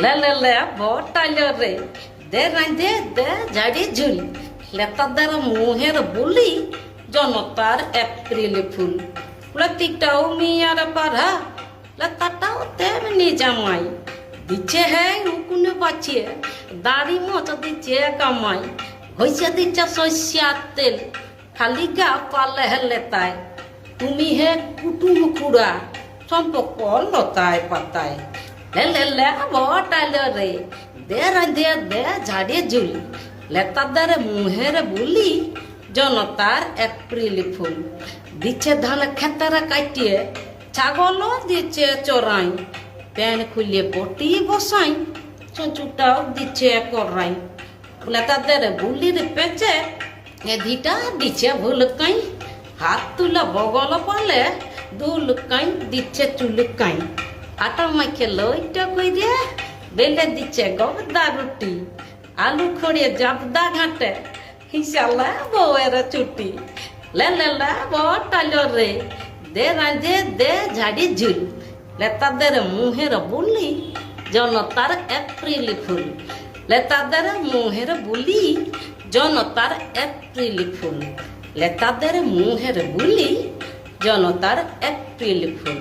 ले बटाइल रे दे रांधे दे झाड़ी झुल लेतादार मुहेर বুলি जनतार एप्रिल फुल लतिकटाও मियार पारा लताटाও तेमনি জামাই দিচ্ছে হ্যাঁ উকুনে বাঁচিয়ে দাড়ি মতো দিচ্ছে কামাই হইছে দিচ্ছে সস্যার তেল খালি গা পালে হেলেতায় তুমি হে কুটুম কুড়া সম্পর্ক লতায় পাতায় ले बटाइल रे दे रांधे दे झाड़ी झुल लेतादार मुहेर বুলি जनतार एप्रिल फुल दिচ্ছে ধান খেতের কাটিয়ে ছাগল দিচ্ছে চড়াই প্যান খুলে পটি বসাই চুঁচুটাও দিচ্ছে করাই लेतादार বুলির পেছে এদিটা দিচ্ছে ভুলকাই হাত তুলে বগল পালে দুলকাই দিচ্ছে চুলকাই আটা মাখে লইটা কইরে বেলে দিচ্ছে গবদা রুটি আলু খড়িয়ে জাবদা ঘাটে হিসালা বউয়ের ছুটি ले বটাইল রে দে রাঁধে দে ঝাড়ি ঝুল लेतादार মুহের বুলি जनतार एप्रिल फुल लेतादार मुहेर বুলি जनतार एप्रिल फुल लेतादार मुहेर বুলি जनतार एप्रिल फुल।